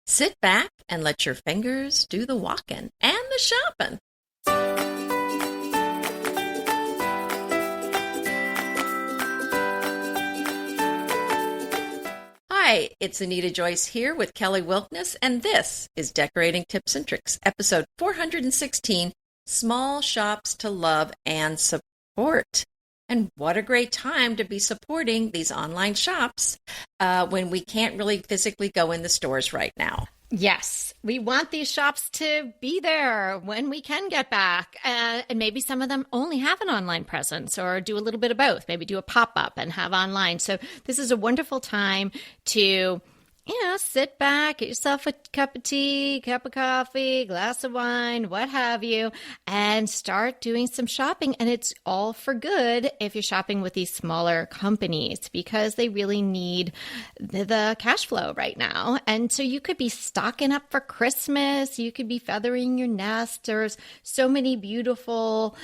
Sit back and let your fingers do the walking and the shopping. Hi, it's Anita Joyce here with Kelly Wilkness, and this is Decorating Tips and Tricks, episode 416, Small Shops to Love and Support. And what a great time to be supporting these online shops when we can't really physically go in the stores right now. Yes, we want these shops to be there when we can get back. And maybe some of them only have an online presence or do a little bit of both. Maybe do a pop-up and have online. So this is a wonderful time to, sit back, get yourself a cup of tea, cup of coffee, glass of wine, what have you, and start doing some shopping. And it's all for good if you're shopping with these smaller companies because they really need the cash flow right now. And so you could be stocking up for Christmas. You could be feathering your nest. There's so many beautiful,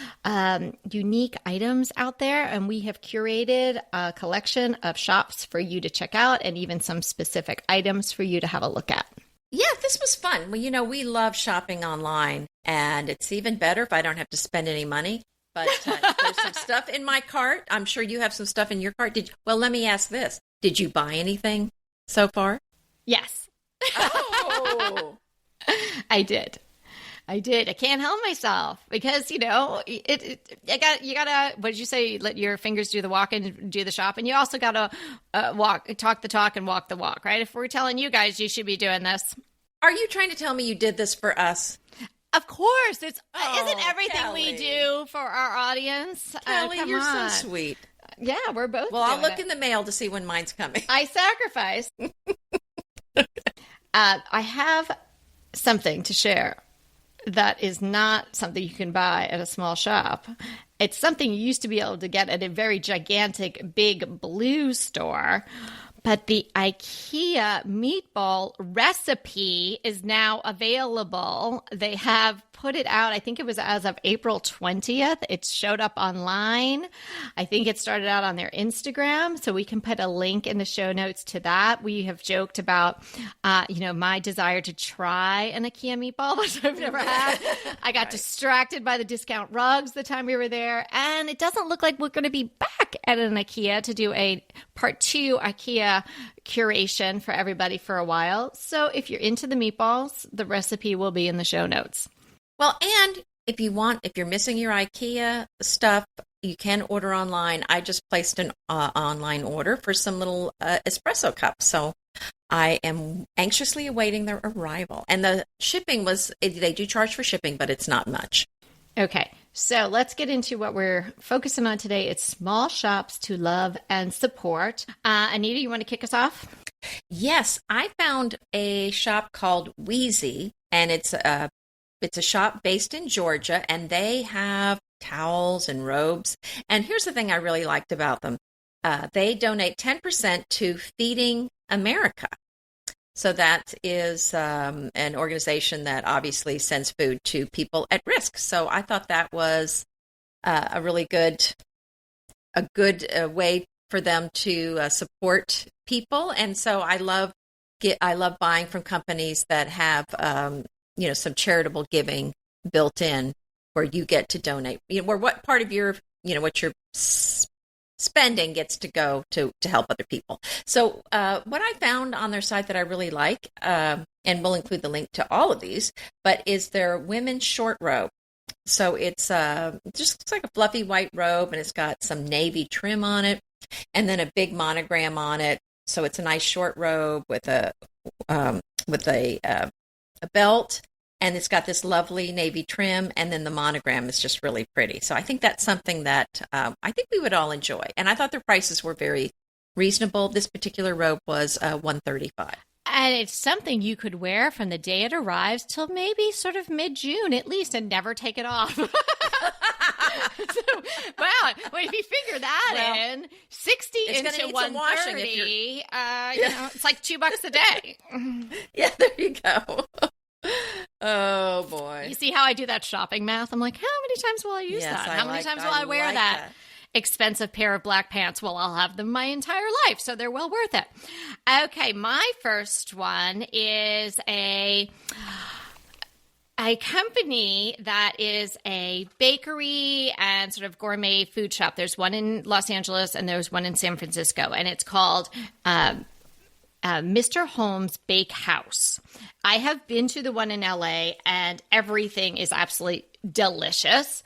unique items out there. And we have curated a collection of shops for you to check out and even some specific items for you to have a look at. Yeah, this was fun. Well, we love shopping online, and it's even better if I don't have to spend any money. But there's some stuff in my cart. I'm sure you have some stuff in your cart. Well, let me ask this. Did you buy anything so far? Yes. Oh! I did. I can't help myself because, you gotta, what did you say? Let your fingers do the walk and do the shop. And you also got to talk the talk and walk the walk, right? If we're telling you guys, you should be doing this. Are you trying to tell me you did this for us? Of course. Isn't everything Kelly. We do for our audience? Kelly, you're on. so sweet. Yeah, we're both Well, I'll look it. in the mail to see when mine's coming. I sacrifice. I have something to share that is not something you can buy at a small shop. It's something you used to be able to get at a very gigantic, big blue store. But the IKEA meatball recipe is now available. They have put it out. I think it was as of April 20th. It showed up online. I think it started out on their Instagram. So we can put a link in the show notes to that. We have joked about, my desire to try an IKEA meatball, which I've never had. I got distracted by the discount rugs the time we were there. And it doesn't look like we're going to be back at an IKEA to do a part 2 IKEA curation for everybody for a while. So if you're into the meatballs, the recipe will be in the show notes. Well, and if you're missing your IKEA stuff, you can order online. I just placed an online order for some little espresso cups. So I am anxiously awaiting their arrival. And the shipping they do charge for shipping, but it's not much. Okay, so let's get into what we're focusing on today. It's small shops to love and support. Anita, you want to kick us off? Yes, I found a shop called Wheezy, and it's a shop based in Georgia, and they have towels and robes. And here's the thing I really liked about them. They donate 10% to Feeding America. So that is an organization that obviously sends food to people at risk. So I thought that was a really good way for them to support people. And so I love buying from companies that have some charitable giving built in, where you get to donate. Where what part of your what you're spending gets to go to help other people. So what I found on their site that I really like, and we'll include the link to all of these, but is their women's short robe. So it's just looks like a fluffy white robe, and it's got some navy trim on it, and then a big monogram on it. So it's a nice short robe with a belt, and it's got this lovely navy trim, and then the monogram is just really pretty. So I think that's something that I think we would all enjoy. And I thought their prices were very reasonable. This particular robe was $135. And it's something you could wear from the day it arrives till maybe sort of mid-June at least, and never take it off. Wow, well, if you figure that in, 60 into 130, it's like $2 a day. Yeah, there you go. Oh, boy. You see how I do that shopping math? I'm like, how many times will I use that? How many times will I wear that? expensive pair of black pants. Well, I'll have them my entire life, so they're well worth it. Okay, my first one is a company that is a bakery and sort of gourmet food shop. There's one in Los Angeles and there's one in San Francisco, and it's called Mr. Holmes Bakehouse. I have been to the one in LA, and everything is absolutely delicious.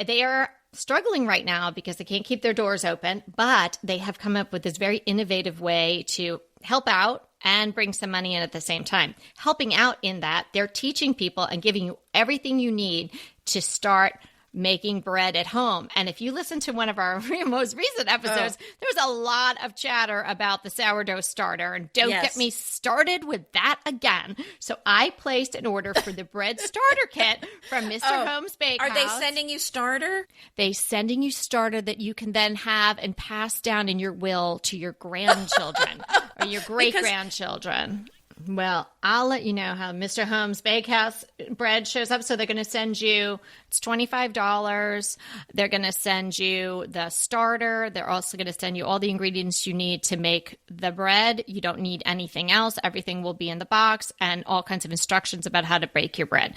They are struggling right now because they can't keep their doors open, but they have come up with this very innovative way to help out and bring some money in at the same time. Helping out in that, they're teaching people and giving you everything you need to start making bread at home. And if you listen to one of our most recent episodes, there was a lot of chatter about the sourdough starter. And don't get me started with that again. So I placed an order for the bread starter kit from Mr. Holmes Bakehouse. Are they sending you starter? They're sending you starter that you can then have and pass down in your will to your grandchildren or your great-grandchildren. Well, I'll let you know how Mr. Holmes Bakehouse bread shows up. So they're going to send you, it's $25. They're going to send you the starter. They're also going to send you all the ingredients you need to make the bread. You don't need anything else. Everything will be in the box and all kinds of instructions about how to bake your bread.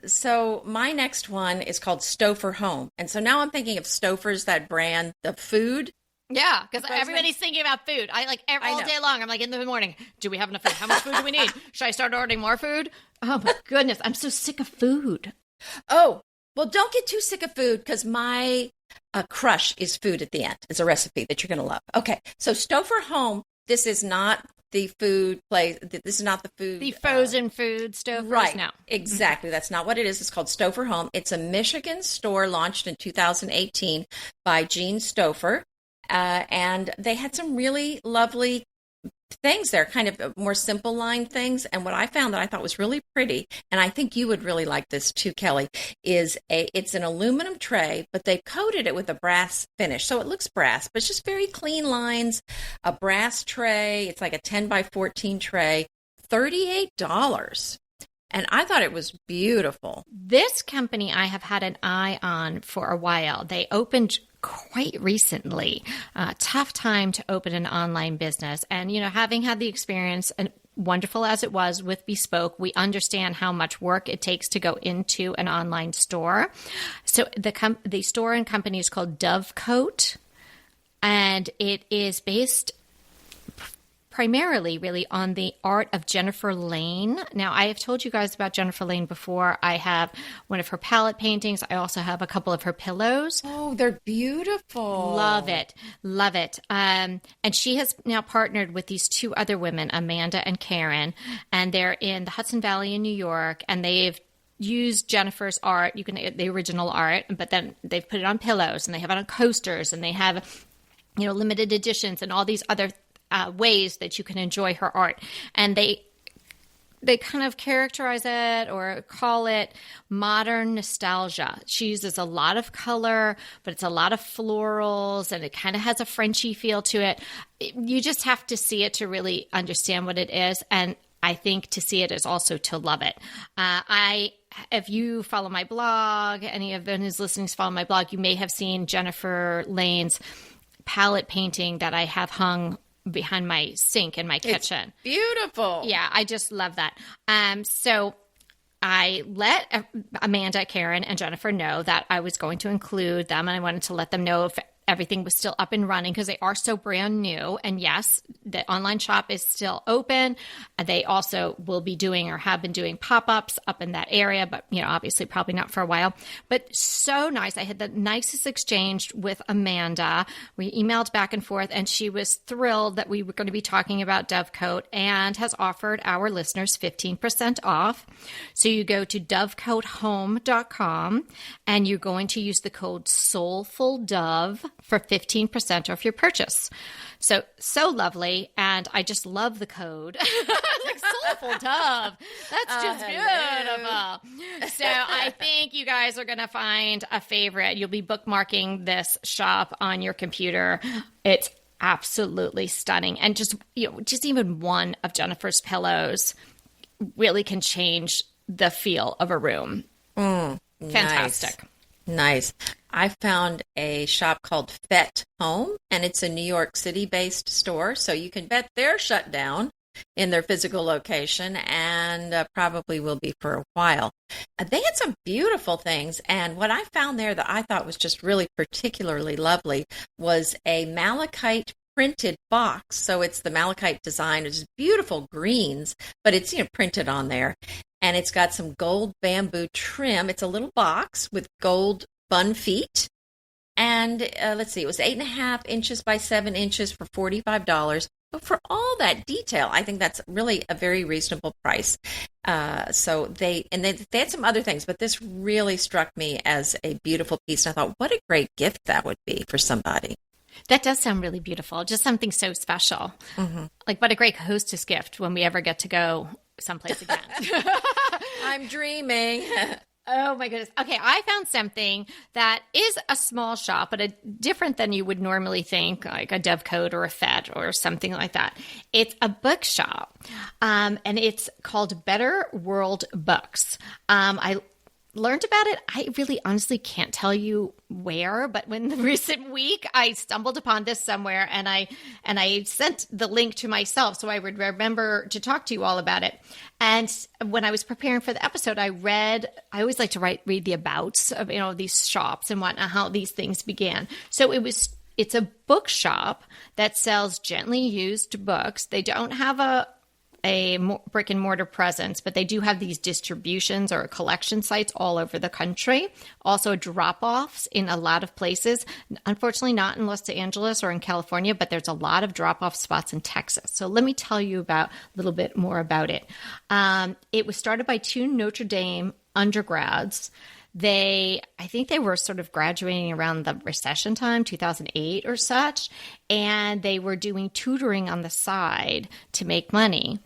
So my next one is called Stouffer Home. And so now I'm thinking of Stouffer's, that brand, the food. Yeah, because everybody's thinking about food. All day long, I'm like, in the morning, do we have enough food? How much food do we need? Should I start ordering more food? Oh my goodness, I'm so sick of food. Oh, well, don't get too sick of food, because my crush is food at the end. It's a recipe that you're going to love. Okay, so Stouffer Home, this is not the food place. This is not the food. The frozen food Stouffer. Right. No. Exactly. That's not what it is. It's called Stouffer Home. It's a Michigan store launched in 2018 by Gene Stouffer. And they had some really lovely things there, kind of more simple line things. And what I found that I thought was really pretty, and I think you would really like this too, Kelly, is it's an aluminum tray, but they coated it with a brass finish. So it looks brass, but it's just very clean lines, a brass tray. It's like a 10 by 14 tray, $38. And I thought it was beautiful. This company I have had an eye on for a while. They opened quite recently. Tough time to open an online business. And, having had the experience, and wonderful as it was with Bespoke, we understand how much work it takes to go into an online store. So the store and company is called Dovecote, and it is based primarily really on the art of Jennifer Lane. Now, I have told you guys about Jennifer Lane before. I have one of her palette paintings. I also have a couple of her pillows. Oh, they're beautiful. Love it. Love it. And she has now partnered with these two other women, Amanda and Karen, and they're in the Hudson Valley in New York, and they've used Jennifer's art. You can get the original art, but then they've put it on pillows, and they have it on coasters, and they have, limited editions and all these other ways that you can enjoy her art. And they kind of characterize it or call it modern nostalgia. She uses a lot of color, but it's a lot of florals, and it kind of has a Frenchy feel to it. You just have to see it to really understand what it is. And I think to see it is also to love it. If you follow my blog, any of who's listening follow my blog, you may have seen Jennifer Lane's palette painting that I have hung behind my sink in my kitchen. It's beautiful. Yeah, I just love that. So I let Amanda, Karen, and Jennifer know that I was going to include them, and I wanted to let them know if everything was still up and running, because they are so brand new. And yes, the online shop is still open. They also will be doing or have been doing pop-ups up in that area, but obviously probably not for a while. But so nice. I had the nicest exchange with Amanda. We emailed back and forth, and she was thrilled that we were going to be talking about Dovecote, and has offered our listeners 15% off. So you go to dovecotehome.com, and you're going to use the code SoulfulDove for 15% off your purchase. So lovely. And I just love the code. Like Soulful Dove. That's just beautiful. So I think you guys are going to find a favorite. You'll be bookmarking this shop on your computer. It's absolutely stunning. And just even one of Jennifer's pillows really can change the feel of a room. Fantastic. Nice. I found a shop called Vet Home, and it's a New York City-based store, so you can bet they're shut down in their physical location and probably will be for a while. They had some beautiful things, and what I found there that I thought was just really particularly lovely was a malachite printed box. So it's the malachite design. It's beautiful greens, but it's printed on there, and it's got some gold bamboo trim. It's a little box with gold bun feet. And let's see, it was 8.5 inches by 7 inches for $45. But for all that detail, I think that's really a very reasonable price. So they had some other things, but this really struck me as a beautiful piece. And I thought, what a great gift that would be for somebody. That does sound really beautiful. Just something so special. Mm-hmm. Like, what a great hostess gift when we ever get to go someplace again. I'm dreaming. Oh my goodness. Okay, I found something that is a small shop, but different than you would normally think, like a Dovecote or a Fed or something like that. It's a bookshop, and it's called Better World Books. I learned about it. I really honestly can't tell you where, but in the recent week, I stumbled upon this somewhere, and I sent the link to myself so I would remember to talk to you all about it. And when I was preparing for the episode, I always like to read the abouts of these shops and whatnot, how these things began. So it's a bookshop that sells gently used books. They don't have a brick and mortar presence, but they do have these distributions or collection sites all over the country. Also drop-offs in a lot of places. Unfortunately, not in Los Angeles or in California, but there's a lot of drop-off spots in Texas. So let me tell you a little bit more about it. It was started by two Notre Dame undergrads. I think they were sort of graduating around the recession time, 2008 or such, and they were doing tutoring on the side to make money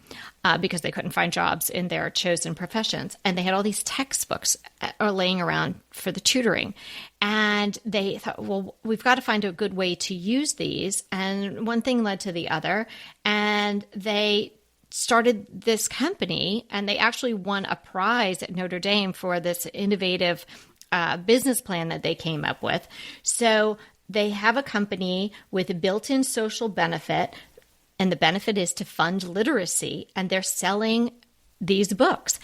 because they couldn't find jobs in their chosen professions. And they had all these textbooks laying around for the tutoring. And they thought, well, we've got to find a good way to use these. And one thing led to the other. And they started this company, and they actually won a prize at Notre Dame for this innovative business plan that they came up with. So they have a company with a built-in social benefit, and the benefit is to fund literacy, and they're selling these books.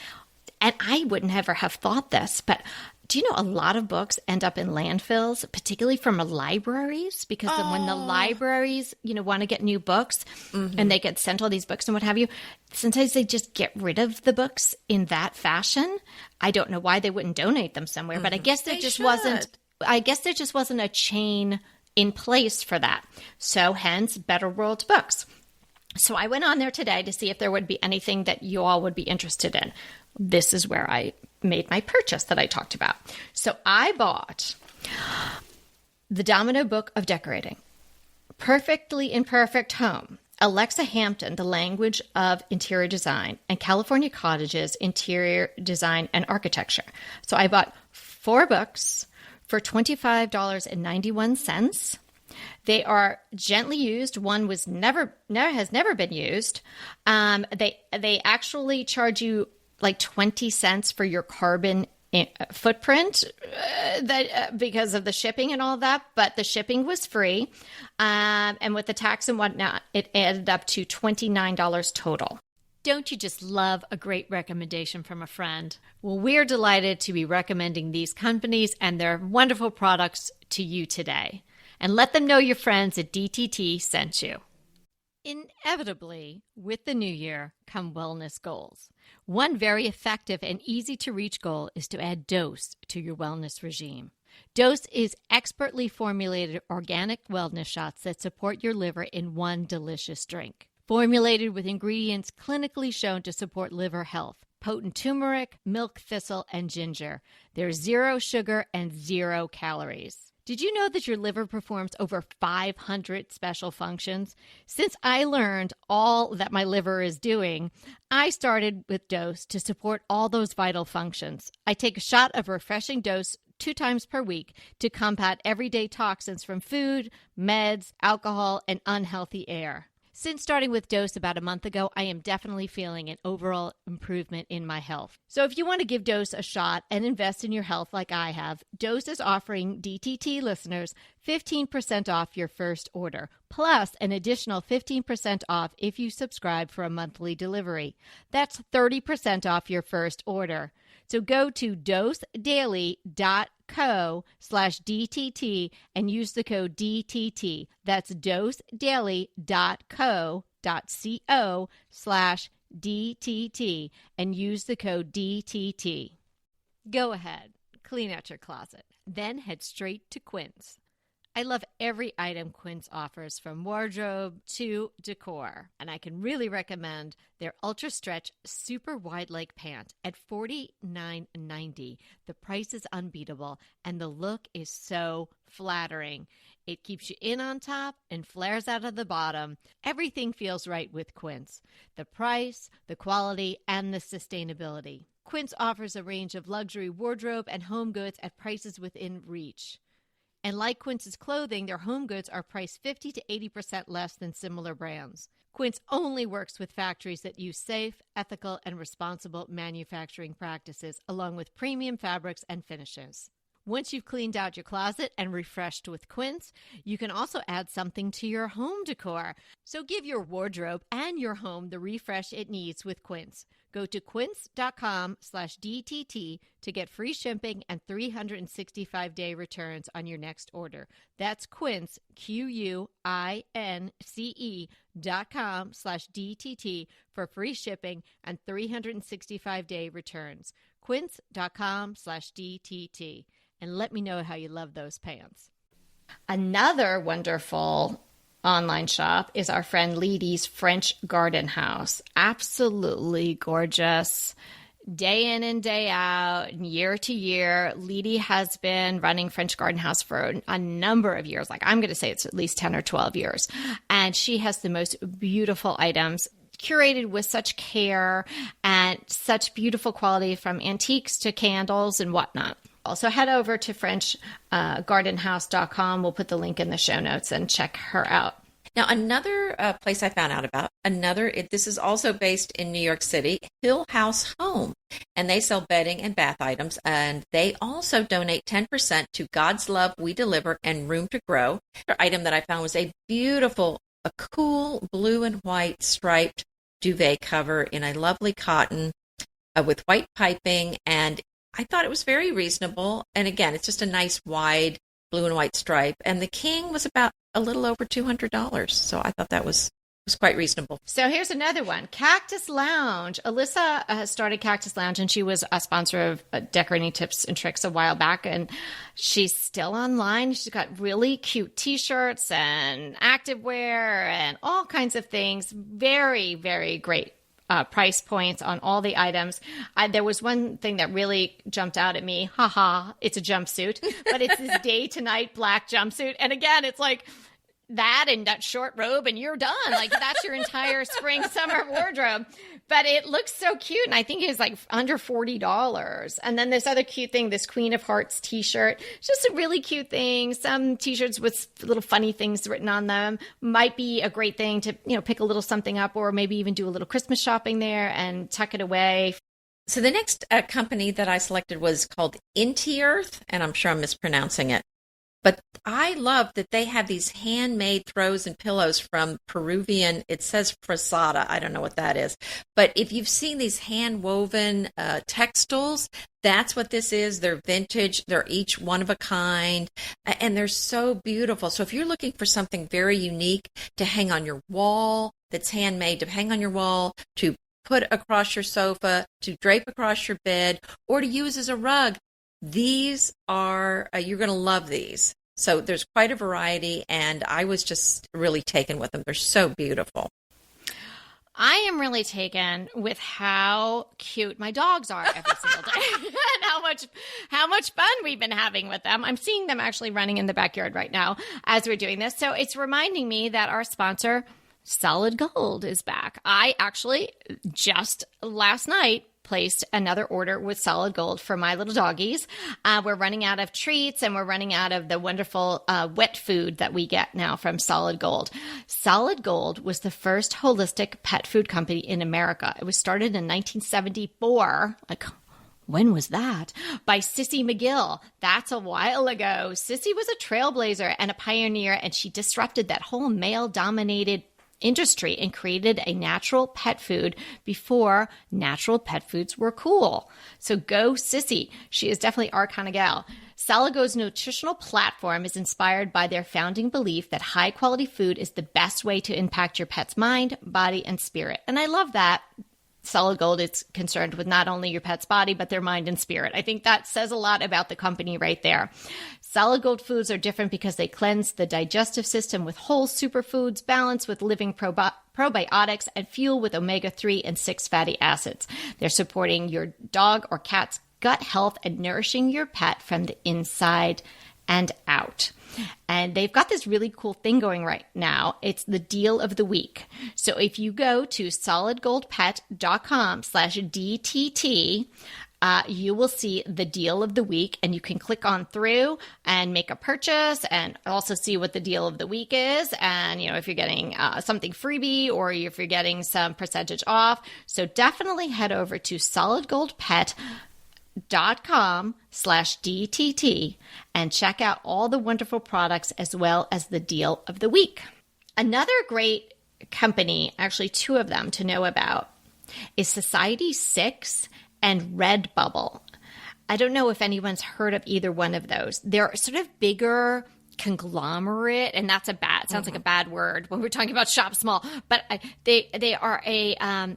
And I wouldn't ever have thought this, but do you know a lot of books end up in landfills, particularly from libraries? Because when the libraries, want to get new books, mm-hmm. and they get sent all these books and what have you, sometimes they just get rid of the books in that fashion. I don't know why they wouldn't donate them somewhere, mm-hmm. but I guess there just wasn't a chain in place for that. So hence Better World Books. So I went on there today to see if there would be anything that you all would be interested in. This is where I made my purchase that I talked about. So I bought The Domino Book of Decorating, Perfectly Imperfect Home, Alexa Hampton, The Language of Interior Design, and California Cottages, Interior Design and Architecture. So I bought 4 books for $25.91. They are gently used. One has never been used. They actually charge you like 20 cents for your carbon footprint because of the shipping and all that, but the shipping was free. And with the tax and whatnot, it added up to $29 total. Don't you just love a great recommendation from a friend? Well, we're delighted to be recommending these companies and their wonderful products to you today. And let them know your friends at DTT sent you. Inevitably, with the new year come wellness goals. One very effective and easy-to-reach goal is to add Dose to your wellness regime. Dose is expertly formulated organic wellness shots that support your liver in one delicious drink. Formulated with ingredients clinically shown to support liver health, potent turmeric, milk thistle, and ginger. There's 0 sugar and 0 calories. Did you know that your liver performs over 500 special functions? Since I learned all that my liver is doing, I started with Dose to support all those vital functions. I take a shot of refreshing Dose 2 times per week to combat everyday toxins from food, meds, alcohol, and unhealthy air. Since starting with Dose about a month ago, I am definitely feeling an overall improvement in my health. So if you want to give Dose a shot and invest in your health like I have, Dose is offering DTT listeners 15% off your first order, plus an additional 15% off if you subscribe for a monthly delivery. That's 30% off your first order. So go to dosedaily.co/DTT and use the code DTT. That's dosedaily.co.co/DTT and use the code DTT. Go ahead, clean out your closet, then head straight to Quince. I love every item Quince offers, from wardrobe to decor, and I can really recommend their Ultra Stretch Super Wide Leg Pant at $49.90. The price is unbeatable, and the look is so flattering. It keeps you in on top and flares out of the bottom. Everything feels right with Quince. The price, the quality, and the sustainability. Quince offers a range of luxury wardrobe and home goods at prices within reach. And like Quince's clothing, their home goods are priced 50 to 80% less than similar brands. Quince only works with factories that use safe, ethical, and responsible manufacturing practices, along with premium fabrics and finishes. Once you've cleaned out your closet and refreshed with Quince, you can also add something to your home decor. So give your wardrobe and your home the refresh it needs with Quince. Go to quince.com/DTT to get free shipping and 365-day returns on your next order. That's Quince, QUINCE.com/DTT for free shipping and 365-day returns. Quince.com/DTT. And let me know how you love those pants. Another wonderful online shop is our friend Leedy's French Garden House. Absolutely gorgeous. Day in and day out, year to year, Leedy has been running French Garden House for a number of years. Like, I'm going to say it's at least 10 or 12 years. And she has the most beautiful items, curated with such care and such beautiful quality, from antiques to candles and whatnot. Also, head over to FrenchGardenHouse.com. We'll put the link in the show notes and check her out. Now, another place I found out about, this is also based in New York City, Hill House Home. And they sell bedding and bath items. And they also donate 10% to God's Love We Deliver and Room to Grow. The item that I found was a cool blue and white striped duvet cover in a lovely cotton with white piping, and I thought it was very reasonable. And again, it's just a nice wide blue and white stripe. And the king was about a little over $200. So I thought that was quite reasonable. So here's another one, Cactus Lounge. Alyssa has started Cactus Lounge, and she was a sponsor of Decorating Tips and Tricks a while back. And she's still online. She's got really cute T-shirts and activewear and all kinds of things. Very, very great price points on all the items. There was one thing that really jumped out at me. It's a jumpsuit, but it's this day to night black jumpsuit. And again, it's like that and that short robe and you're done. Like, that's your entire spring summer wardrobe. But it looks so cute. And I think it's like under $40. And then this other cute thing, this Queen of Hearts t-shirt. It's just a really cute thing. Some t-shirts with little funny things written on them might be a great thing to, pick a little something up, or maybe even do a little Christmas shopping there and tuck it away. So the next company that I selected was called Inti Earth, and I'm sure I'm mispronouncing it. But I love that they have these handmade throws and pillows from Peruvian, it says frazada, I don't know what that is. But if you've seen these hand-woven textiles, that's what this is. They're vintage. They're each one of a kind, and they're so beautiful. So if you're looking for something very unique to hang on your wall, that's handmade, to hang on your wall, to put across your sofa, to drape across your bed, or to use as a rug, these are, you're going to love these. So there's quite a variety, and I was just really taken with them. They're so beautiful. I am really taken with how cute my dogs are every single day and how much fun we've been having with them. I'm seeing them actually running in the backyard right now as we're doing this. So it's reminding me that our sponsor, Solid Gold, is back. I actually just last night placed another order with Solid Gold for my little doggies. We're running out of treats, and we're running out of the wonderful wet food that we get now from Solid Gold. Solid Gold was the first holistic pet food company in America. It was started in 1974. Like, when was that? By Sissy McGill. That's a while ago. Sissy was a trailblazer and a pioneer, and she disrupted that whole male-dominated industry and created a natural pet food before natural pet foods were cool. So go Sissy. She is definitely our kind of gal. Solid Gold's nutritional platform is inspired by their founding belief that high-quality food is the best way to impact your pet's mind, body, and spirit. And I love that. Solid Gold is concerned with not only your pet's body, but their mind and spirit. I think that says a lot about the company right there. Solid Gold foods are different because they cleanse the digestive system with whole superfoods, balance with living probiotics, and fuel with omega-3 and 6 fatty acids. They're supporting your dog or cat's gut health and nourishing your pet from the inside and out. And they've got this really cool thing going right now. It's the deal of the week. So if you go to solidgoldpet.com/DTT, you will see the deal of the week, and you can click on through and make a purchase and also see what the deal of the week is. And, you know, if you're getting something freebie or if you're getting some percentage off. So definitely head over to solidgoldpet.com/DTT and check out all the wonderful products as well as the deal of the week. Another great company, actually two of them to know about, is Society6 and Redbubble. I don't know if anyone's heard of either one of those. They're sort of bigger conglomerate, and that's sounds like a bad word when we're talking about shop small, but they are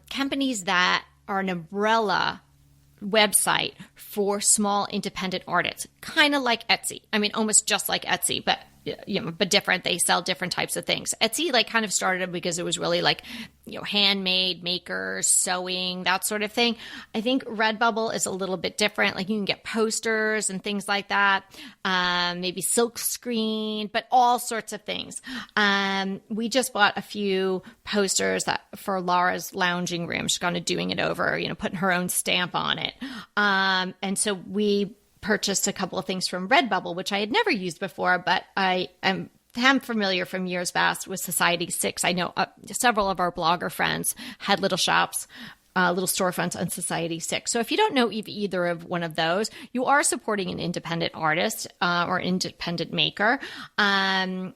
companies that are an umbrella website for small independent artists, kind of like Etsy. I mean, almost just like Etsy, but but different. They sell different types of things. Etsy kind of started because it was really handmade, makers, sewing, that sort of thing. I think Redbubble is a little bit different. Like you can get posters and things like that, maybe silk screen, but all sorts of things. We just bought a few posters for Laura's lounging room. She's kind of doing it over, putting her own stamp on it. And so we purchased a couple of things from Redbubble, which I had never used before, but I am familiar from years past with Society6. I know several of our blogger friends had little shops, little storefronts on Society6. So if you don't know either of one of those, you are supporting an independent artist or independent maker. When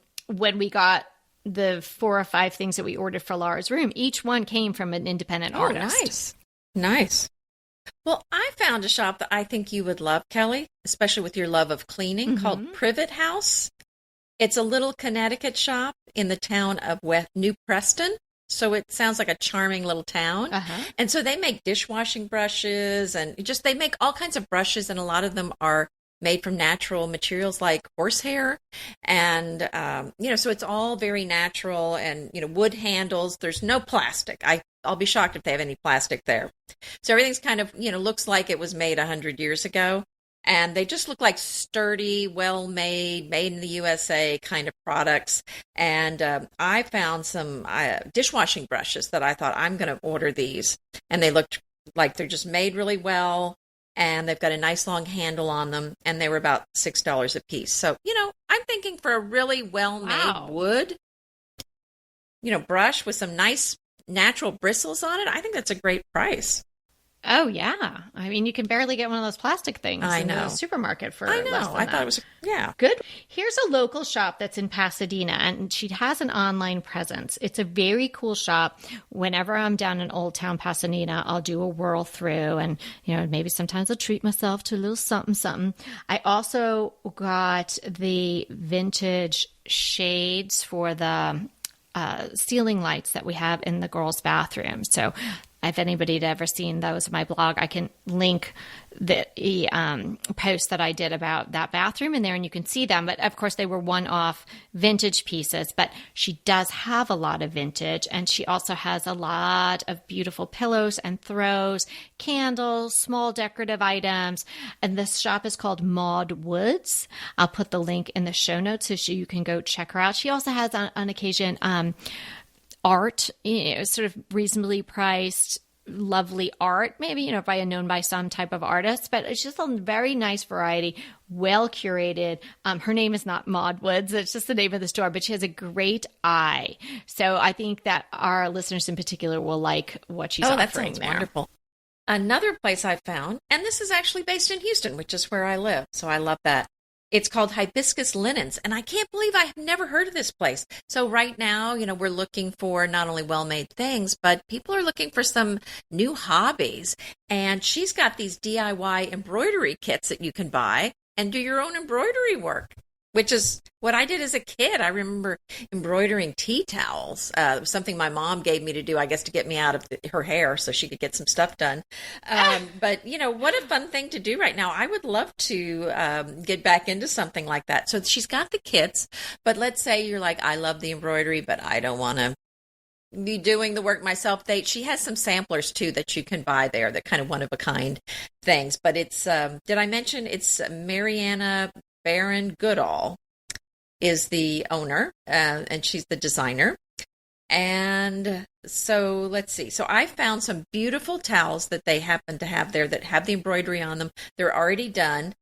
we got the 4 or 5 things that we ordered for Laura's room, each one came from an independent artist. Nice. Well, I found a shop that I think you would love, Kelly, especially with your love of cleaning, called Privet House. It's a little Connecticut shop in the town of New Preston. So it sounds like a charming little town. And so they make dishwashing brushes and they make all kinds of brushes. And a lot of them are made from natural materials like horsehair. And, so it's all very natural and, wood handles. There's no plastic. I'll be shocked if they have any plastic there. So everything's kind of, looks like it was made 100 years ago. And they just look like sturdy, well-made, made in the USA kind of products. And I found some dishwashing brushes that I thought, I'm going to order these. And they looked like they're just made really well. And they've got a nice long handle on them. And they were about $6 a piece. So, I'm thinking for a really well-made wood, brush with some nice natural bristles on it, I think that's a great price. Oh, yeah. I mean, you can barely get one of those plastic things in the supermarket for less than that. I thought it was, good. Here's a local shop that's in Pasadena, and she has an online presence. It's a very cool shop. Whenever I'm down in Old Town Pasadena, I'll do a whirl through, and, maybe sometimes I'll treat myself to a little something, something. I also got the vintage shades for the ceiling lights that we have in the girls' bathroom. So if anybody had ever seen those on my blog, I can link the post that I did about that bathroom in there, and you can see them. But of course, they were one-off vintage pieces. But she does have a lot of vintage, and she also has a lot of beautiful pillows and throws, candles, small decorative items. And this shop is called Maud Woods. I'll put the link in the show notes so you can go check her out. She also has on occasion art, sort of reasonably priced lovely art, maybe, known by some type of artist, but it's just a very nice variety, well curated. Her name is not Maud Woods. It's just the name of the store, but she has a great eye. So I think that our listeners in particular will like what she's offering that sounds there. Wonderful. Another place I found, and this is actually based in Houston, which is where I live. So I love that. It's called Hibiscus Linens, and I can't believe I have never heard of this place. So right now, we're looking for not only well-made things, but people are looking for some new hobbies. And she's got these DIY embroidery kits that you can buy and do your own embroidery work, which is what I did as a kid. I remember embroidering tea towels. It was something my mom gave me to do, I guess, to get me out of her hair so she could get some stuff done. But, what a fun thing to do right now. I would love to get back into something like that. So she's got the kits, but let's say you're like, I love the embroidery, but I don't want to be doing the work myself. She has some samplers too that you can buy there, that kind of one of a kind things. But it's, did I mention it's Mariana Baron Goodall is the owner, and she's the designer. And so let's see. So I found some beautiful towels that they happen to have there that have the embroidery on them. They're already done,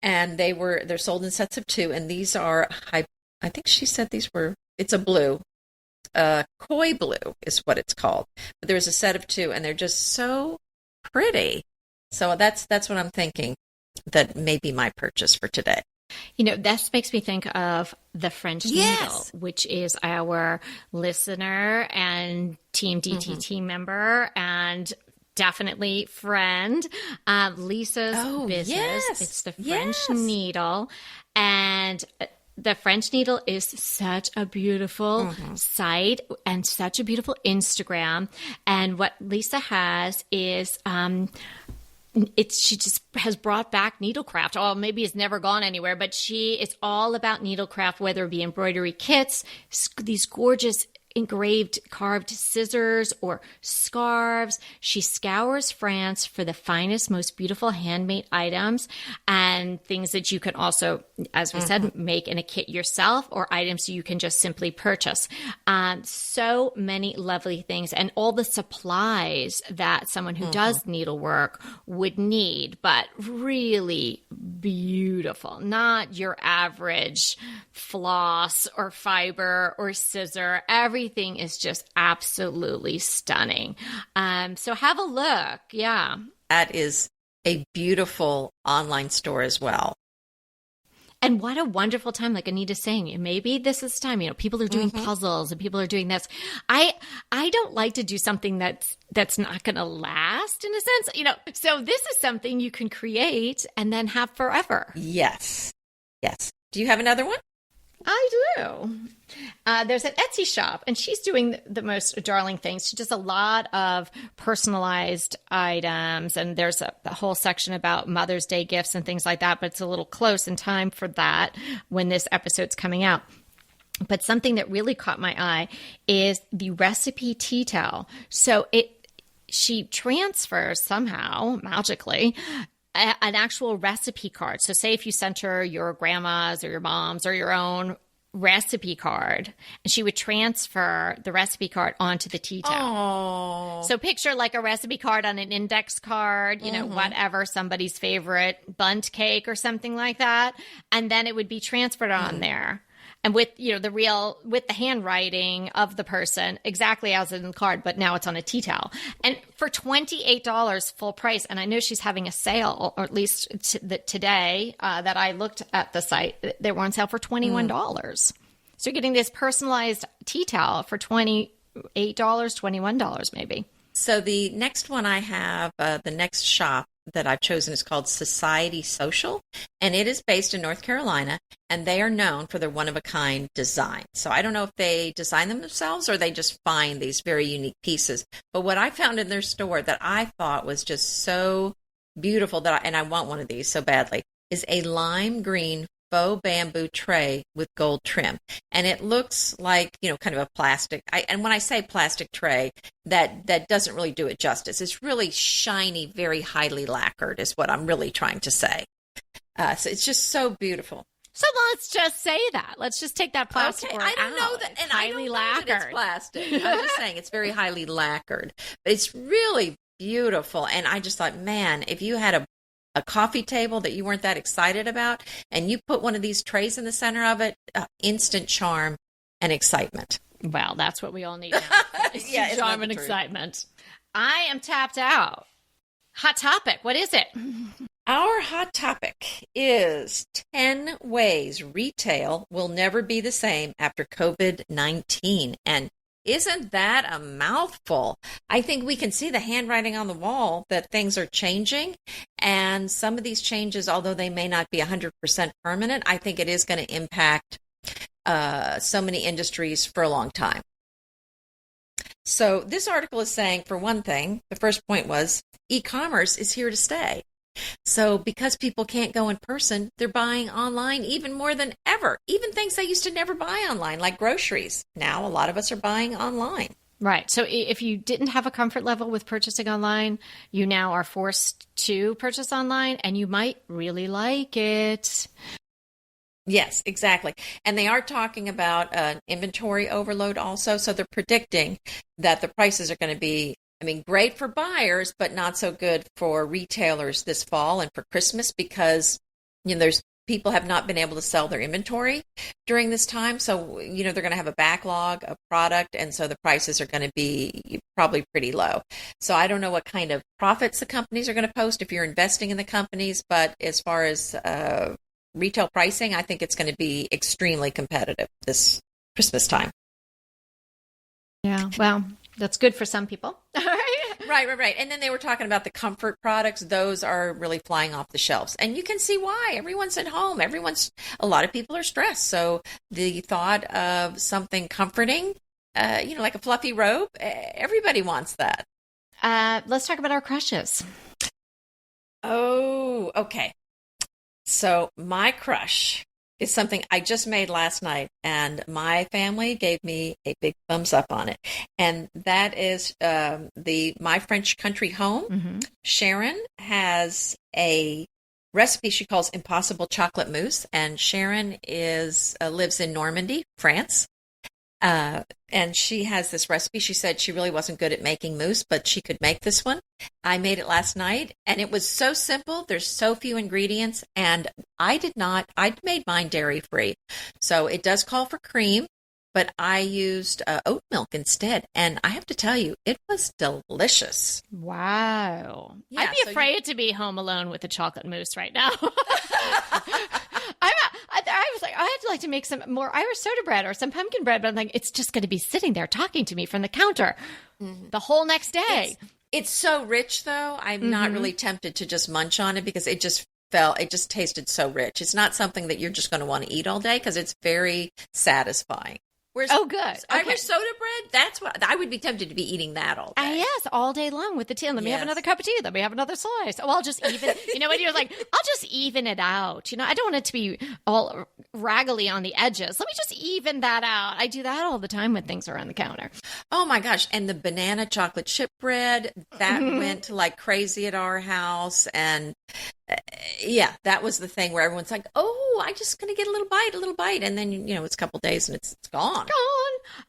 and they're sold in sets of 2. And these are, I think she said it's a blue. Koi blue is what it's called. But there's a set of 2, and they're just so pretty. So that's what I'm thinking that may be my purchase for today. This makes me think of the French Needle, which is our listener and Team DTT member and definitely friend, Lisa's business. Yes. It's the French Needle. And the French Needle is such a beautiful site and such a beautiful Instagram. And what Lisa has is she just has brought back needlecraft. Oh, maybe it's never gone anywhere, but it's all about needlecraft, whether it be embroidery kits, these gorgeous engraved carved scissors or scarves. She scours France for the finest, most beautiful handmade items and things that you can also, as we said, make in a kit yourself, or items you can just simply purchase. So many lovely things, and all the supplies that someone who does needlework would need, but really beautiful, not your average floss or fiber or scissor. Everything is just absolutely stunning. So have a look. Yeah. That is a beautiful online store as well. And what a wonderful time, like Anita's saying, maybe this is time, people are doing puzzles and people are doing this. I don't like to do something that's not going to last, in a sense, so this is something you can create and then have forever. Yes. Do you have another one? I do. There's an Etsy shop, and she's doing the most darling things. She does a lot of personalized items, and there's a whole section about Mother's Day gifts and things like that, but it's a little close in time for that when this episode's coming out. But something that really caught my eye is the recipe tea towel. So she transfers somehow, magically, an actual recipe card. So say if you sent her your grandma's or your mom's or your own recipe card, and she would transfer the recipe card onto the tea towel. Oh. So picture like a recipe card on an index card, whatever, somebody's favorite bundt cake or something like that. And then it would be transferred on there. And with, with the handwriting of the person, exactly as in the card, but now it's on a tea towel. And for $28 full price, and I know she's having a sale, or at least today that I looked at the site, they were on sale for $21. So you're getting this personalized tea towel for $28, $21 maybe. So the next one I have, the next shop that I've chosen is called Society Social, and it is based in North Carolina, and they are known for their one-of-a-kind design. So I don't know if they design them themselves or they just find these very unique pieces. But what I found in their store that I thought was just so beautiful, and I want one of these so badly, is a lime green faux bamboo tray with gold trim. And it looks like, kind of a plastic. And when I say plastic tray, that doesn't really do it justice. It's really shiny, very highly lacquered is what I'm really trying to say. So it's just so beautiful. So let's just say that. Let's just take that plastic word I don't out. know that, and highly I don't lacquered. know that it's plastic. I'm just saying it's very highly lacquered. But it's really beautiful. And I just thought, man, if you had a coffee table that you weren't that excited about, and you put one of these trays in the center of it, instant charm and excitement. Well, that's what we all need now. Yeah, charm and excitement. I am tapped out. Hot topic. What is it? Our hot topic is 10 ways retail will never be the same after COVID-19. And isn't that a mouthful? I think we can see the handwriting on the wall that things are changing. And some of these changes, although they may not be 100% permanent, I think it is going to impact so many industries for a long time. So this article is saying, for one thing, the first point was e-commerce is here to stay. So because people can't go in person, they're buying online even more than ever. Even things they used to never buy online, like groceries. Now a lot of us are buying online. Right. So if you didn't have a comfort level with purchasing online, you now are forced to purchase online, and you might really like it. Yes, exactly. And they are talking about inventory overload also. So they're predicting that the prices are going to be, great for buyers, but not so good for retailers this fall and for Christmas, because, there's people have not been able to sell their inventory during this time. So, they're going to have a backlog of product. And so the prices are going to be probably pretty low. So I don't know what kind of profits the companies are going to post if you're investing in the companies. But as far as retail pricing, I think it's going to be extremely competitive this Christmas time. Yeah, well, that's good for some people. Right. And then they were talking about the comfort products. Those are really flying off the shelves. And you can see why. Everyone's at home. A lot of people are stressed. So the thought of something comforting, like a fluffy robe, everybody wants that. Let's talk about our crushes. Oh, okay. So my crush is something I just made last night, and my family gave me a big thumbs up on it. And that is My French Country Home. Mm-hmm. Sharon has a recipe she calls Impossible Chocolate Mousse, and Sharon lives in Normandy, France. And she has this recipe. She said she really wasn't good at making mousse, but she could make this one. I made it last night, and it was so simple. There's so few ingredients, and I made mine dairy-free. So it does call for cream, but I used oat milk instead. And I have to tell you, it was delicious. Wow. Yeah, I'd be afraid to be home alone with a chocolate mousse right now. I was like, I'd like to make some more Irish soda bread or some pumpkin bread, but I'm like, it's just going to be sitting there talking to me from the counter the whole next day. It's so rich, though. I'm not really tempted to just munch on it because it just tasted so rich. It's not something that you're just going to want to eat all day because it's very satisfying. Whereas good. Irish soda bread, that's what I would be tempted to be eating that all day. Yes, all day long with the tea. Let me have another cup of tea. Let me have another slice. Oh, I'll just even, when you're like, I'll just even it out. I don't want it to be all raggedy on the edges. Let me just even that out. I do that all the time when things are on the counter. Oh my gosh. And the banana chocolate chip bread, that went like crazy at our house. And that was the thing where everyone's like, oh, I'm just going to get a little bite. And then, it's a couple days and it's gone.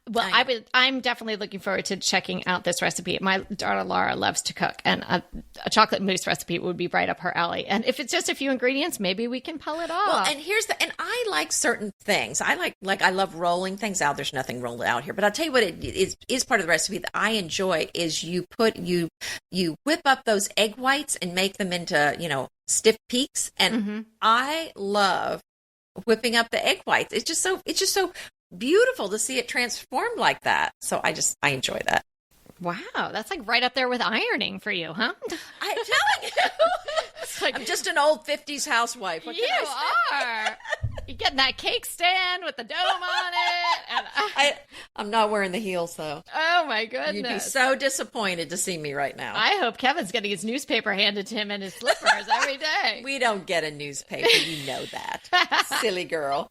Well, I'm definitely looking forward to checking out this recipe. My daughter Laura loves to cook, and a chocolate mousse recipe would be right up her alley. And if it's just a few ingredients, maybe we can pull it off. Well, and I like certain things. I love rolling things out. There's nothing rolled out here, but I'll tell you what it is part of the recipe that I enjoy is you whip up those egg whites and make them into, stiff peaks. And I love whipping up the egg whites. It's just so beautiful to see it transformed like that. So I enjoy that. Wow, that's like right up there with ironing for you, huh? I'm telling you. I'm just an old 50s housewife. What you are. You're getting that cake stand with the dome on it. And I'm not wearing the heels, though. Oh, my goodness. You'd be so disappointed to see me right now. I hope Kevin's getting his newspaper handed to him in his slippers every day. We don't get a newspaper. You know that. Silly girl.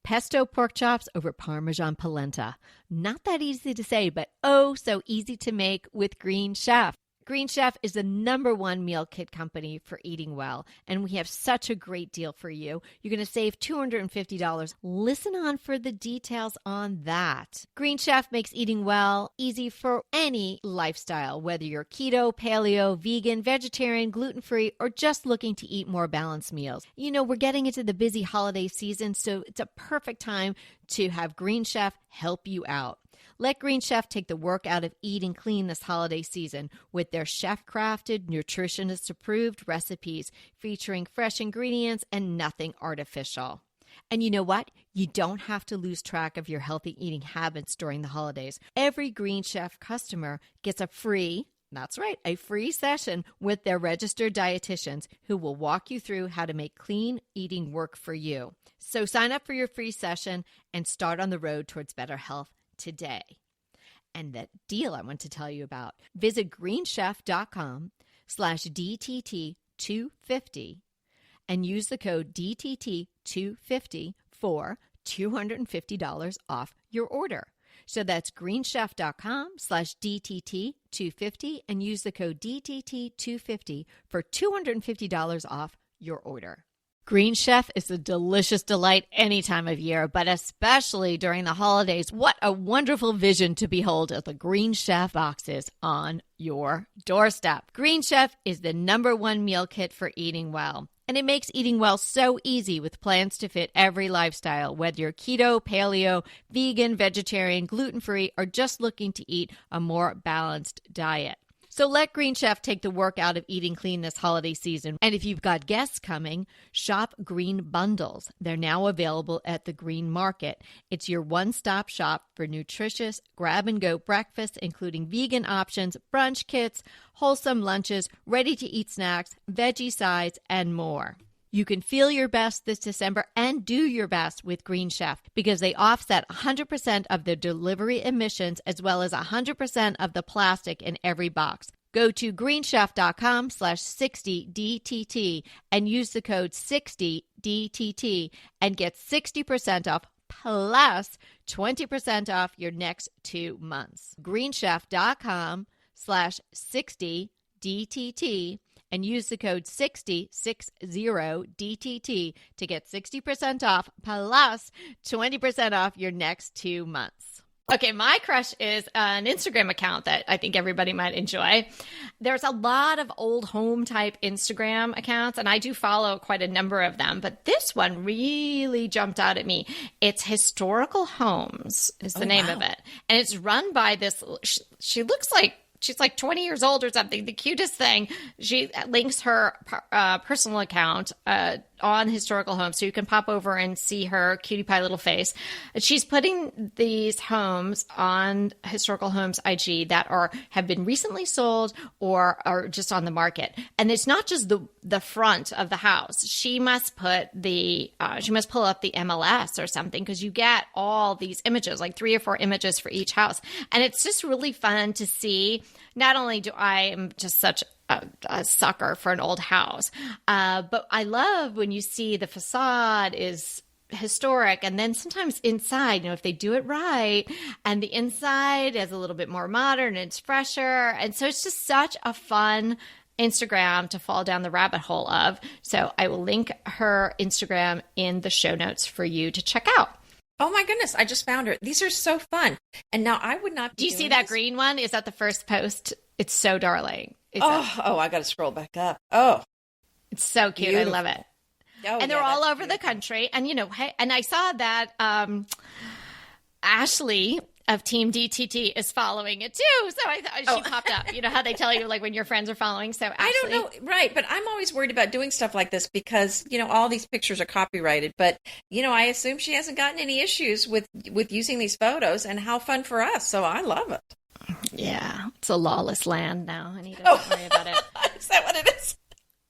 Pesto pork chops over Parmesan polenta. Not that easy to say, but oh, so easy to make with Green Chef. Green Chef is the #1 meal kit company for eating well, and we have such a great deal for you. You're going to save $250. Listen on for the details on that. Green Chef makes eating well easy for any lifestyle, whether you're keto, paleo, vegan, vegetarian, gluten-free, or just looking to eat more balanced meals. You know, we're getting into the busy holiday season, so it's a perfect time to have Green Chef help you out. Let Green Chef take the work out of eating clean this holiday season with their chef-crafted, nutritionist-approved recipes featuring fresh ingredients and nothing artificial. And you know what? You don't have to lose track of your healthy eating habits during the holidays. Every Green Chef customer gets a free session with their registered dietitians who will walk you through how to make clean eating work for you. So sign up for your free session and start on the road towards better health today. And that deal I want to tell you about, visit greenchef.com/DTT250 and use the code DTT250 for $250 off your order. So that's greenchef.com/DTT250 and use the code DTT250 for $250 off your order. Green Chef is a delicious delight any time of year, but especially during the holidays. What a wonderful vision to behold as the Green Chef boxes on your doorstep. Green Chef is the #1 meal kit for eating well. And it makes eating well so easy with plans to fit every lifestyle, whether you're keto, paleo, vegan, vegetarian, gluten-free, or just looking to eat a more balanced diet. So let Green Chef take the work out of eating clean this holiday season. And if you've got guests coming, shop Green Bundles. They're now available at the Green Market. It's your one-stop shop for nutritious grab-and-go breakfast, including vegan options, brunch kits, wholesome lunches, ready-to-eat snacks, veggie sides, and more. You can feel your best this December and do your best with Green Chef because they offset 100% of the delivery emissions as well as 100% of the plastic in every box. Go to greenchef.com/60DTT and use the code 60DTT and get 60% off plus 20% off your next 2 months. greenchef.com/60DTT and use the code 60DTT to get 60% off plus 20% off your next 2 months. Okay, my crush is an Instagram account that I think everybody might enjoy. There's a lot of old home type Instagram accounts, and I do follow quite a number of them, but this one really jumped out at me. It's Historical Homes is the name of it. And it's run by this, she looks like she's like 20 years old or something. The cutest thing. She links her personal account on Historical Homes, so you can pop over and see her cutie pie little face. She's putting these homes on Historical Homes IG that have been recently sold or are just on the market. And it's not just the front of the house. She must put she must pull up the MLS or something because you get all these images, like 3 or 4 images for each house. And it's just really fun to see. Not only do I am just such a sucker for an old house, but I love when you see the facade is historic and then sometimes inside, if they do it right and the inside is a little bit more modern and it's fresher. And so it's just such a fun Instagram to fall down the rabbit hole of. So I will link her Instagram in the show notes for you to check out. Oh my goodness, I just found her. These are so fun. And now I would not be Do you see that green one? Is that the first post? It's so darling. I got to scroll back up. Oh, it's so cute. Beautiful. I love it. Oh, and they're all over the country. And, hey, and I saw that Ashley of Team DTT is following it too. So I thought she popped up. You know how they tell you like when your friends are following. So Ashley, I don't know. Right. But I'm always worried about doing stuff like this because, all these pictures are copyrighted. But, I assume she hasn't gotten any issues with using these photos and how fun for us. So I love it. Yeah. It's a lawless land now. Anita, don't worry about it. Is that what it is?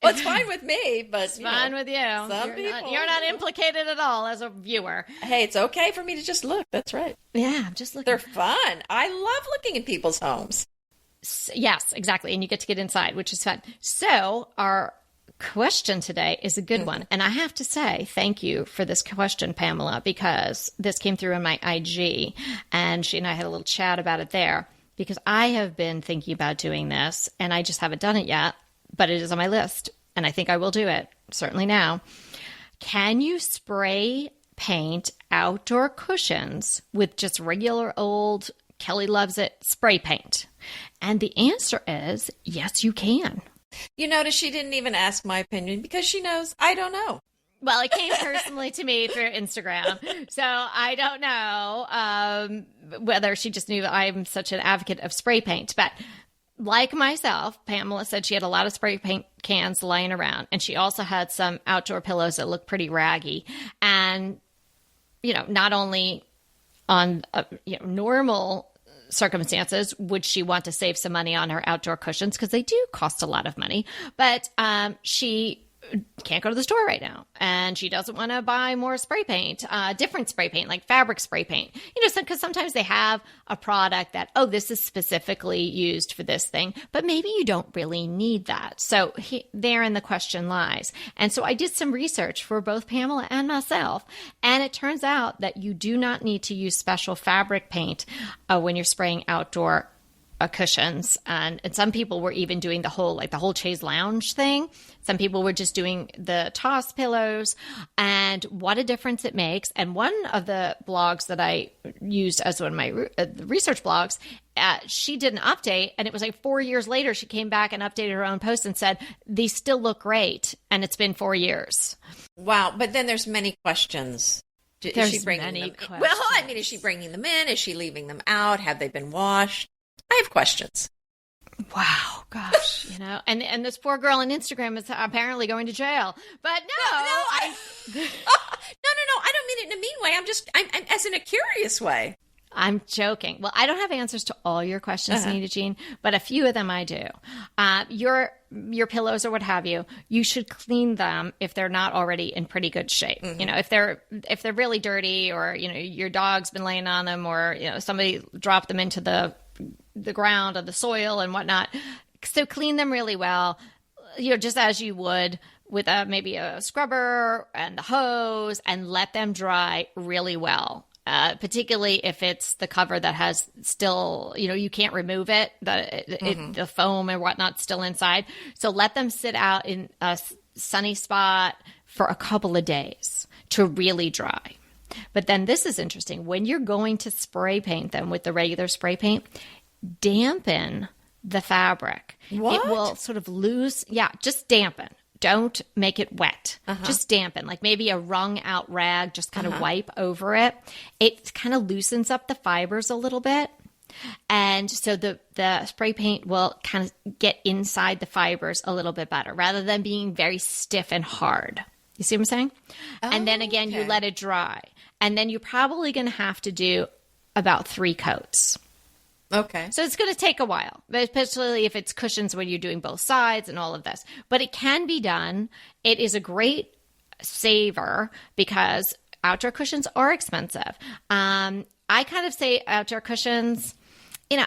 Well, it's fine with me, but it's fine with you. You're not implicated at all as a viewer. Hey, it's okay for me to just look. That's right. Yeah, I'm just looking. They're fun. I love looking at people's homes. Yes, exactly. And you get to get inside, which is fun. So our question today is a good one. And I have to say thank you for this question, Pamela, because this came through in my IG and she and I had a little chat about it there. because I have been thinking about doing this and I just haven't done it yet, but it is on my list and I think I will do it, certainly now. Can you spray paint outdoor cushions with just regular old, Kelly loves it, spray paint? And the answer is yes, you can. You notice she didn't even ask my opinion because she knows I don't know. Well, it came personally to me through Instagram. So I don't know whether she just knew I'm such an advocate of spray paint. But like myself, Pamela said she had a lot of spray paint cans laying around. And she also had some outdoor pillows that look pretty raggy. And, not only on normal circumstances would she want to save some money on her outdoor cushions, because they do cost a lot of money, but she can't go to the store right now and she doesn't want to buy more spray paint, different spray paint, like fabric spray paint, because sometimes they have a product that, this is specifically used for this thing, but maybe you don't really need that. So therein the question lies. And so I did some research for both Pamela and myself, and it turns out that you do not need to use special fabric paint when you're spraying outdoor cushions. And some people were even doing the whole chaise lounge thing. Some people were just doing the toss pillows, and what a difference it makes. And one of the blogs that I used as one of my research blogs, she did an update, and it was like 4 years later, she came back and updated her own post and said, these still look great. And it's been 4 years. Wow. But then there's many questions. Is she bringing them in? Well, is she bringing them in? Is she leaving them out? Have they been washed? I have questions. Wow, gosh, and this poor girl on Instagram is apparently going to jail. But I don't mean it in a mean way. I'm as in a curious way. I'm joking. Well, I don't have answers to all your questions, Anita Jean, but a few of them I do. Your pillows or what have you, you should clean them if they're not already in pretty good shape. Mm-hmm. If they're really dirty, or your dog's been laying on them, or somebody dropped them into the ground or the soil and whatnot. So clean them really well, just as you would with maybe a scrubber and the hose, and let them dry really well. Particularly if it's the cover that has still, you can't remove it, the foam and whatnot still inside. So let them sit out in a sunny spot for a couple of days to really dry. But then this is interesting. When you're going to spray paint them with the regular spray paint, dampen the fabric. What? It will sort of lose. Yeah, just dampen. Don't make it wet. Just dampen, like maybe a wrung out rag, just kind of wipe over it. It kind of loosens up the fibers a little bit. And so the spray paint will kind of get inside the fibers a little bit better, rather than being very stiff and hard. You see what I'm saying? And then again, you let it dry. And then you're probably going to have to do about 3 coats. Okay. So it's going to take a while, especially if it's cushions when you're doing both sides and all of this. But it can be done. It is a great saver because outdoor cushions are expensive. I kind of say outdoor cushions,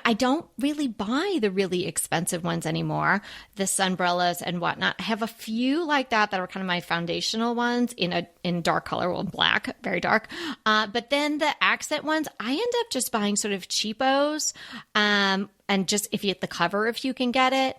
I don't really buy the really expensive ones anymore, the sunbrellas and whatnot. I have a few like that are kind of my foundational ones in dark color, well, black, very dark. But then the accent ones, I end up just buying sort of cheapos, and just if you get the cover, if you can get it,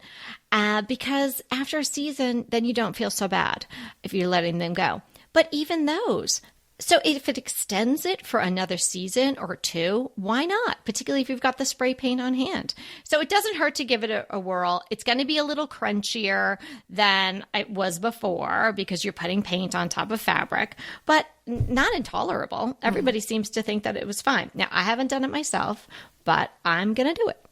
because after a season, then you don't feel so bad if you're letting them go. But even those. So if it extends it for another season or 2, why not? Particularly if you've got the spray paint on hand. So it doesn't hurt to give it a whirl. It's going to be a little crunchier than it was before because you're putting paint on top of fabric, but not intolerable. Everybody seems to think that it was fine. Now, I haven't done it myself, but I'm going to do it.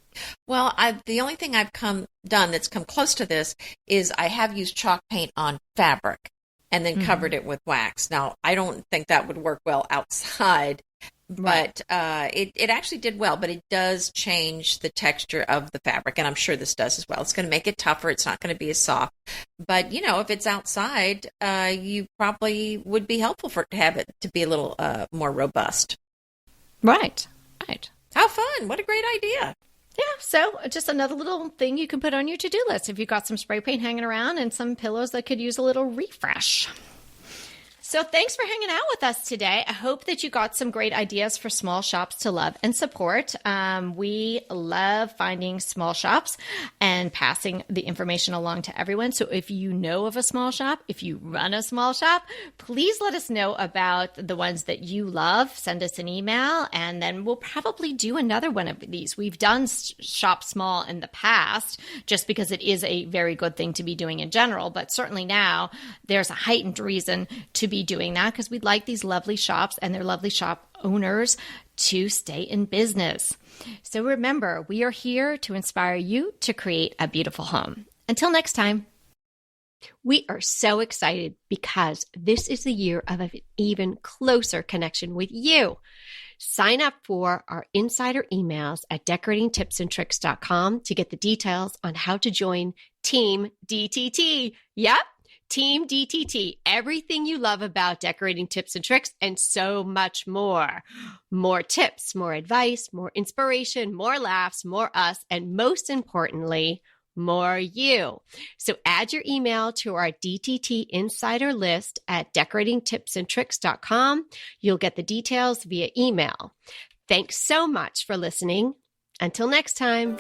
Well, the only thing I've done that's come close to this is I have used chalk paint on fabric and then covered it with wax. Now, I don't think that would work well outside, but it actually did well, but it does change the texture of the fabric, and I'm sure this does as well. It's going to make it tougher. It's not going to be as soft. But, if it's outside, you probably would be helpful for it to have it to be a little more robust. Right. How fun. What a great idea. Yeah, so just another little thing you can put on your to-do list if you've got some spray paint hanging around and some pillows that could use a little refresh. So thanks for hanging out with us today. I hope that you got some great ideas for small shops to love and support. We love finding small shops and passing the information along to everyone. So if you know of a small shop, if you run a small shop, please let us know about the ones that you love. Send us an email, and then we'll probably do another one of these. We've done Shop Small in the past just because it is a very good thing to be doing in general. But certainly now there's a heightened reason to be doing that because we'd like these lovely shops and their lovely shop owners to stay in business. So remember, we are here to inspire you to create a beautiful home. Until next time. We are so excited because this is the year of an even closer connection with you. Sign up for our insider emails at decoratingtipsandtricks.com to get the details on how to join Team DTT. Yep, Team DTT. Everything you love about decorating tips and tricks and so much more. More tips, more advice, more inspiration, more laughs, more us, and most importantly, more you. So add your email to our DTT insider list at decoratingtipsandtricks.com. You'll get the details via email. Thanks so much for listening. Until next time.